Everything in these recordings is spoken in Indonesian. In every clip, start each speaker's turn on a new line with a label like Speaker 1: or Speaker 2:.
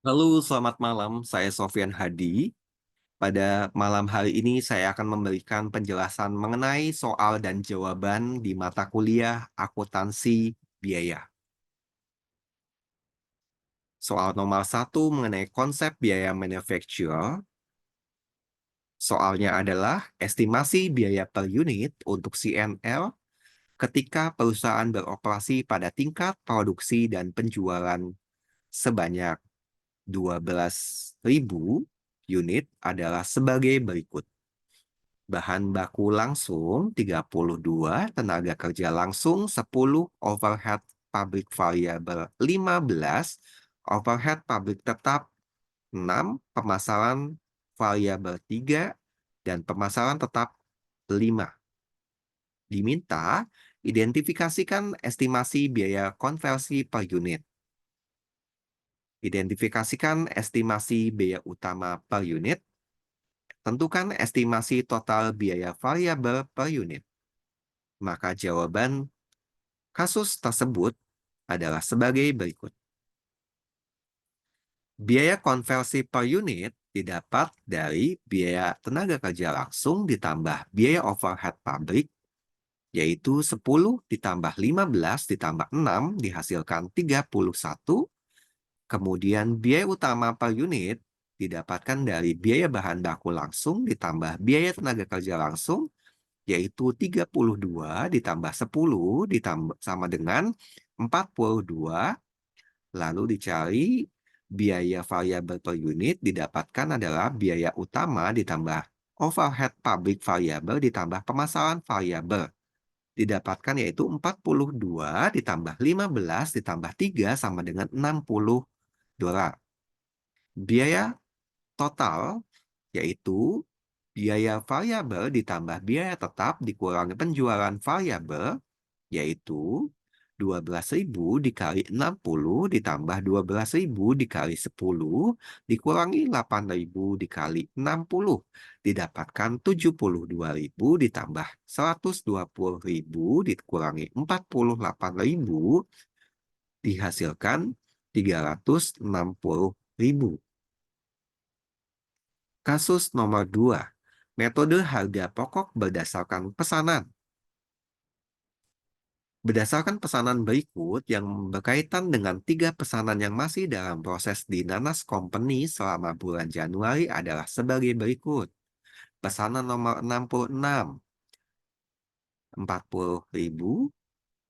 Speaker 1: Halo, selamat malam. Saya Sofyan Hadi. Pada malam hari ini saya akan memberikan penjelasan mengenai soal dan jawaban di mata kuliah akuntansi biaya. Soal nomor satu mengenai konsep biaya manufacturer. Soalnya adalah estimasi biaya per unit untuk CNL ketika perusahaan beroperasi pada tingkat produksi dan penjualan sebanyak 12.000 unit adalah sebagai berikut. Bahan baku langsung 32, tenaga kerja langsung 10, overhead pabrik variabel 15, overhead pabrik tetap 6, pemasaran variabel 3, dan pemasaran tetap 5. Diminta identifikasikan estimasi biaya konversi per unit. Identifikasikan estimasi biaya utama per unit. Tentukan estimasi total biaya variabel per unit. Maka jawaban kasus tersebut adalah sebagai berikut. Biaya konversi per unit didapat dari biaya tenaga kerja langsung ditambah biaya overhead pabrik, yaitu 10 ditambah 15 ditambah 6 dihasilkan 31. Kemudian biaya utama per unit didapatkan dari biaya bahan baku langsung ditambah biaya tenaga kerja langsung, yaitu 32 ditambah 10 ditambah sama dengan 42. Lalu dicari biaya variabel per unit didapatkan adalah biaya utama ditambah overhead pabrik variabel ditambah pemasaran variabel. Didapatkan yaitu 42 ditambah 15 ditambah 3 sama dengan 60 dolar. Biaya total yaitu biaya variabel ditambah biaya tetap dikurangi penjualan variabel, yaitu 12.000 dikali 60 ditambah 12.000 dikali 10 dikurangi 8.000 dikali 60. Didapatkan 72.000 ditambah 120.000 dikurangi 48.000 dihasilkan 360.000. Kasus nomor 2. Metode harga pokok berdasarkan pesanan. Berdasarkan pesanan berikut yang berkaitan dengan 3 pesanan yang masih dalam proses di Nanas Company selama bulan Januari adalah sebagai berikut. Pesanan nomor 66, 40.000,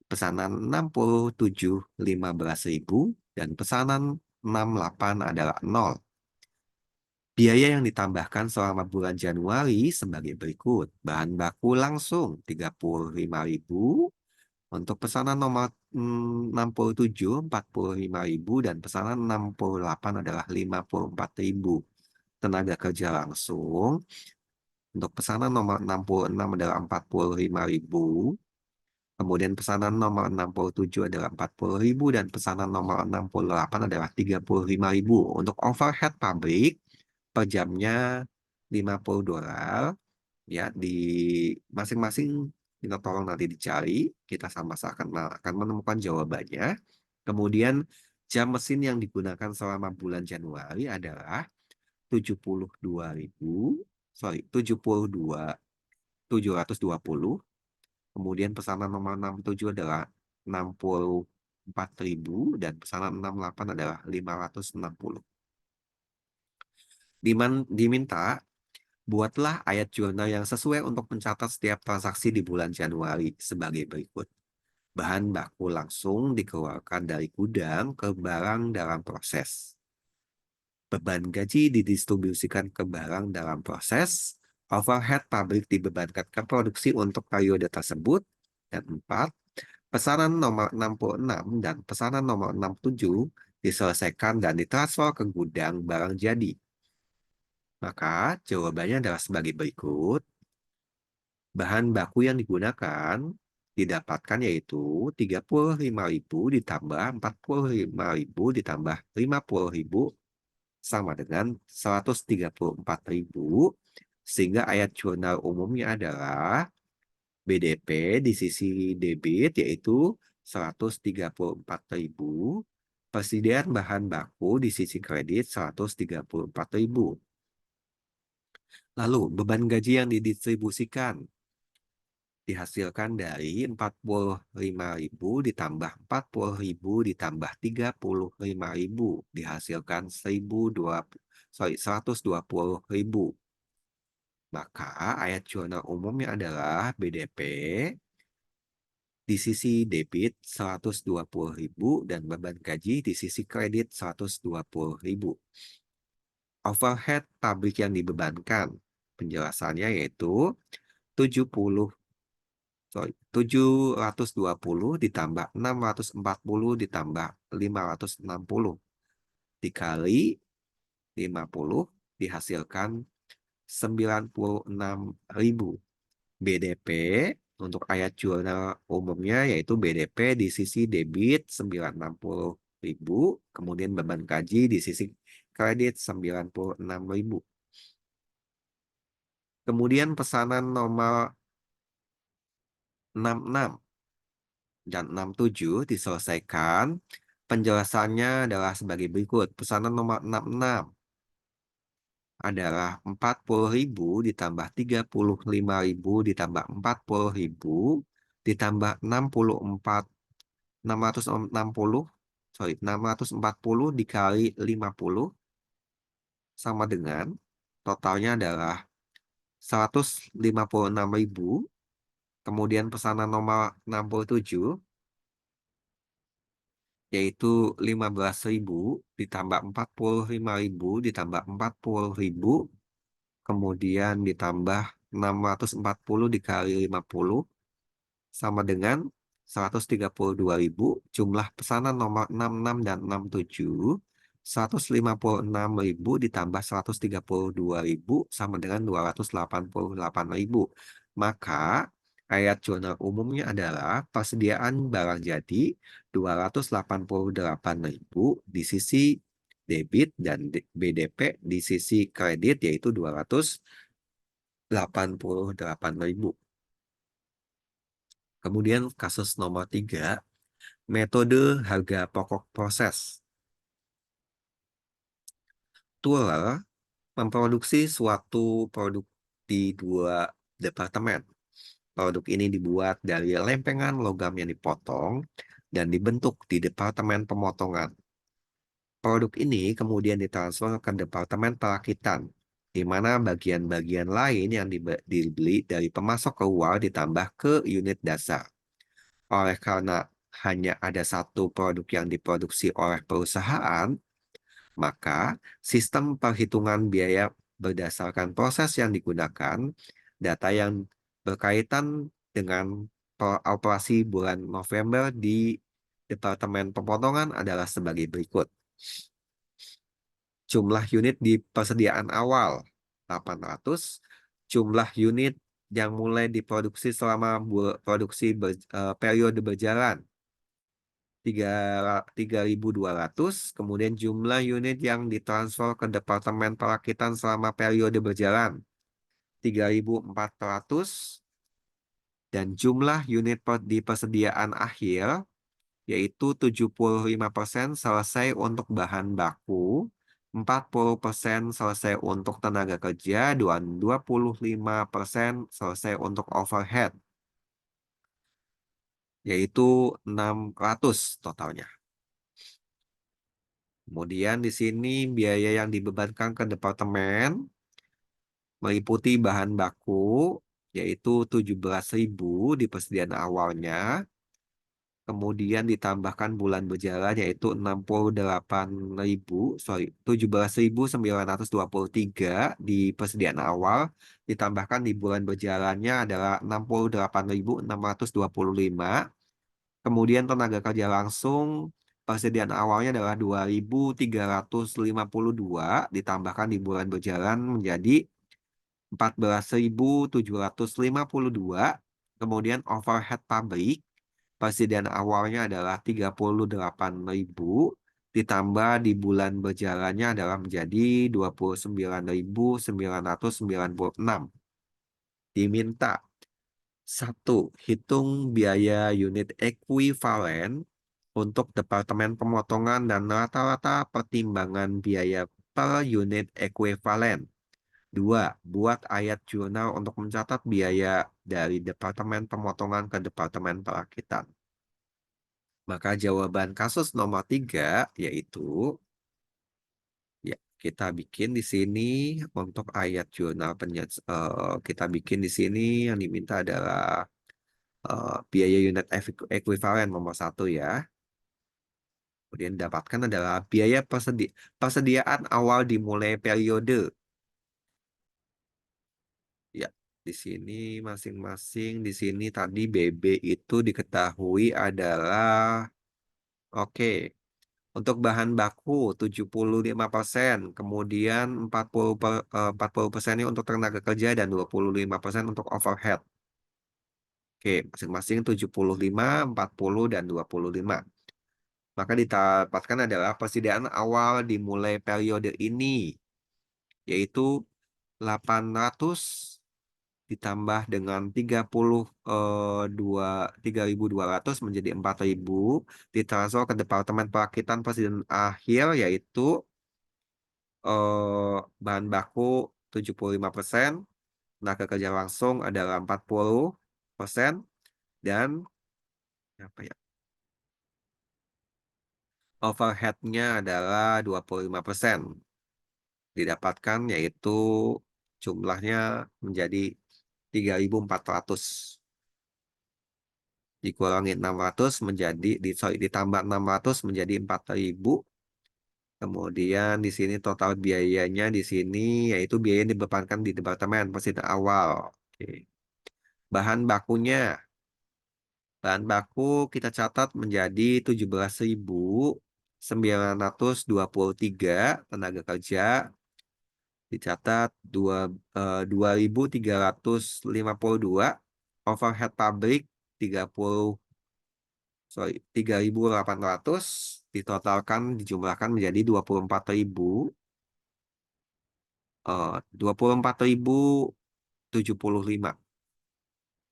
Speaker 1: pesanan 67, 15.000, dan pesanan 68 adalah 0. Biaya yang ditambahkan selama bulan Januari sebagai berikut. Bahan baku langsung 35.000, untuk pesanan nomor 67, 45.000, dan pesanan 68 adalah 54.000. Tenaga kerja langsung, untuk pesanan nomor 66 adalah 45.000, kemudian pesanan nomor 67 adalah 40.000, dan pesanan nomor 68 adalah 35.000. Untuk overhead pabrik, per jamnya 50 dolar. Ya, di masing-masing kita tolong nanti dicari, kita sama-sama akan menemukan jawabannya. Kemudian jam mesin yang digunakan selama bulan Januari adalah 72.000, sorry, 72720. Kemudian pesanan nomor 67 adalah 64.000 dan pesanan 68 adalah 560. Diminta buatlah ayat jurnal yang sesuai untuk mencatat setiap transaksi di bulan Januari sebagai berikut. Bahan baku langsung dikeluarkan dari gudang ke barang dalam proses. Beban gaji didistribusikan ke barang dalam proses. Overhead pabrik dibebankan ke produksi untuk periode tersebut. Dan 4. Pesanan nomor 66 dan pesanan nomor 67 diselesaikan dan ditransfer ke gudang barang jadi. Maka jawabannya adalah sebagai berikut. Bahan baku yang digunakan didapatkan yaitu 35.000 ditambah 45.000 ditambah 50.000 sama dengan 134.000, sehingga ayat jurnal umumnya adalah BDP di sisi debit yaitu 134.000 Persediaan bahan baku di sisi kredit 134.000. Lalu beban gaji yang didistribusikan dihasilkan dari 45.000 ditambah 40.000 ditambah 35.000 dihasilkan 120.000. Maka ayat jurnal umumnya adalah BDP di sisi debit 120.000 dan beban gaji di sisi kredit 120.000. Overhead pabrik yang dibebankan. Penjelasannya yaitu 70 720 ditambah 640 ditambah 560 dikali 50 dihasilkan 96.000. BDP untuk ayat jurnal umumnya yaitu BDP di sisi debit 960.000, kemudian beban gaji di sisi kredit 96.000. Kemudian pesanan nomor 66 dan 67 diselesaikan. Penjelasannya adalah sebagai berikut. Pesanan nomor 66 adalah 40.000 ditambah 35.000 ditambah 40.000 ditambah 660 640 dikali 50 sama dengan totalnya adalah 156.000. Kemudian pesanan nomor 67 yaitu 15.000 ditambah 45.000 ditambah 40.000 kemudian ditambah 640 dikali 50 sama dengan 132.000. Jumlah pesanan nomor 66 dan 67 156.000 ditambah 132.000 sama dengan 288.000. Maka ayat jurnal umumnya adalah persediaan barang jadi 288.000 di sisi debit dan BDP di sisi kredit yaitu 288.000. Kemudian kasus nomor 3, metode harga pokok proses. Tuller memproduksi suatu produk di 2 departemen. Produk ini dibuat dari lempengan logam yang dipotong dan dibentuk di departemen pemotongan. Produk ini kemudian ditransfer ke departemen perakitan, di mana bagian-bagian lain yang dibeli dari pemasok keluar ditambah ke unit dasar. Oleh karena hanya ada satu produk yang diproduksi oleh perusahaan, maka sistem perhitungan biaya berdasarkan proses yang digunakan, data yang berkaitan dengan operasi bulan November di Departemen Pemotongan adalah sebagai berikut. Jumlah unit di persediaan awal 800, jumlah unit yang mulai diproduksi selama produksi periode berjalan 3.200, kemudian jumlah unit yang ditransfer ke Departemen Perakitan selama periode berjalan 3.400, dan jumlah unit di persediaan akhir yaitu 75% selesai untuk bahan baku, 40% selesai untuk tenaga kerja, dan 25% selesai untuk overhead, yaitu 600 totalnya. Kemudian di sini biaya yang dibebankan ke departemen meliputi bahan baku, yaitu 17.000 di persediaan awalnya, kemudian ditambahkan bulan berjalan yaitu 17.923 di persediaan awal, ditambahkan di bulan berjalannya adalah 68.625. Kemudian tenaga kerja langsung persediaan awalnya adalah 2.352 ditambahkan di bulan berjalan menjadi 14.752. Kemudian overhead pabrik persediaan awalnya adalah 38.000 ditambah di bulan berjalannya adalah menjadi 29.996. Diminta 1. Hitung biaya unit ekuivalen untuk Departemen Pemotongan dan rata-rata pertimbangan biaya per unit ekuivalen. 2. Buat ayat jurnal untuk mencatat biaya dari Departemen Pemotongan ke Departemen Perakitan. Maka jawaban kasus nomor 3 yaitu, ya, kita bikin di sini untuk ayat jurnal kita bikin di sini yang diminta adalah biaya unit ekuivalen nomor 1 ya. Kemudian didapatkan adalah biaya persediaan awal dimulai periode. Ya, di sini masing-masing di sini tadi BB itu diketahui adalah, oke, untuk bahan baku 75%, kemudian 40%-nya untuk tenaga kerja dan 25% untuk overhead. Oke, masing-masing 75, 40 dan 25. Maka didapatkan adalah persediaan awal dimulai periode ini, yaitu 800 ditambah dengan 3.200 menjadi 4.000 ditransfer ke Departemen Perakitan Presiden Akhir, yaitu bahan baku 75%, tenaga kerja langsung adalah 40%, dan apa ya, overhead-nya adalah 25%. Didapatkan yaitu jumlahnya menjadi 3.400. Dikurangi 600 menjadi ditambah 600 menjadi 4.000. Kemudian di sini total biayanya di sini yaitu biaya yang dibebankan di departemen pasti awal. Oke. Bahan bakunya. Bahan baku kita catat menjadi 17.923 tenaga kerja, dicatat 2.352, overhead pabrik 30, sorry, 3.800, ditotalkan dijumlahkan menjadi 24.000, 24.075.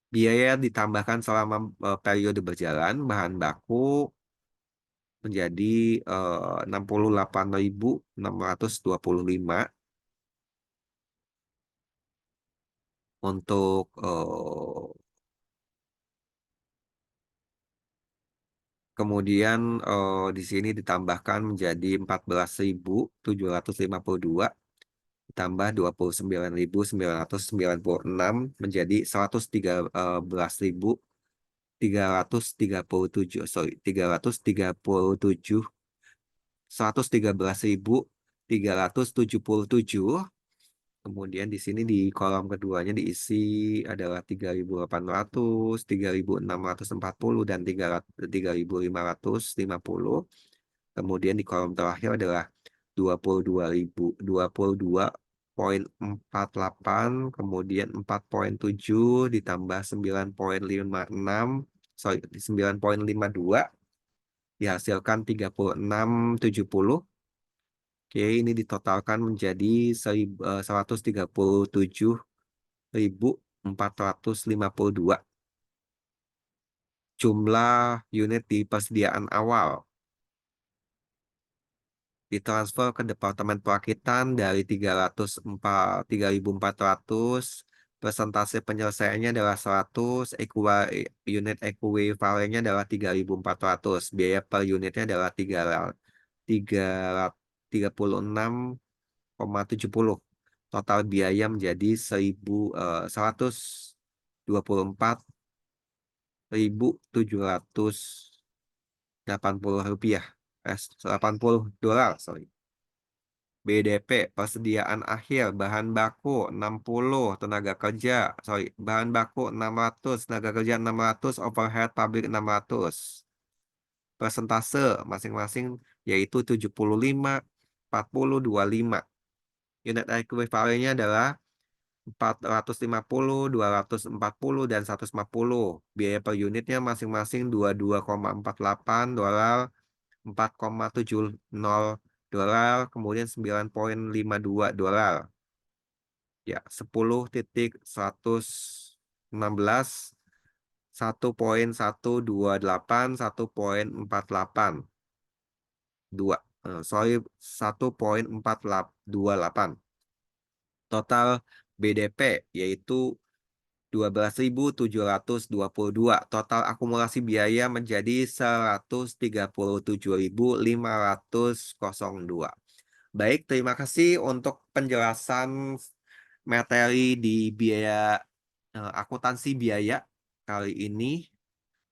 Speaker 1: Biaya ditambahkan selama periode berjalan bahan baku menjadi 68.625 untuk kemudian di sini ditambahkan menjadi 14.752 ditambah 29.996 menjadi 113.337, sorry, 337, 113.377. Kemudian di sini di kolom keduanya diisi adalah 3.800, 3.640 dan 3.550. Kemudian di kolom terakhir adalah 22.022,48, kemudian 4,7 ditambah 9,56, sorry, 9,52 dihasilkan 36,70. Oke, ini ditotalkan menjadi 137.452 jumlah unit di persediaan awal. Ditransfer ke Departemen Perakitan dari 3.400, persentase penyelesaiannya adalah 100, unit ekuivalennya adalah 3.400, biaya per unitnya adalah 36,70. Total biaya menjadi 1.214.780 rupiah, 80 dolar, sorry. BDP persediaan akhir bahan baku 60, tenaga kerja, sorry, bahan baku 600, tenaga kerja 600, overhead pabrik 600. Persentase masing-masing yaitu 75, 40, 25. Unit ekuivalennya adalah 450, 240, dan 150. Biaya per unitnya masing-masing 22,48 dolar, 4,70 dolar, kemudian 9,52 dolar. Ya, 10.116 1,128, 1,482. Sorry, 1,428. Total BDP yaitu 12.722. Total akumulasi biaya menjadi 137.502. Baik, terima kasih untuk penjelasan materi di biaya akuntansi biaya kali ini.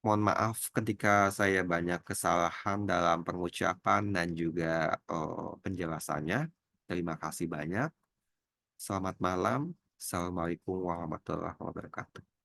Speaker 1: Mohon maaf ketika saya banyak kesalahan dalam pengucapan dan juga penjelasannya. Terima kasih banyak. Selamat malam. Assalamualaikum warahmatullahi wabarakatuh.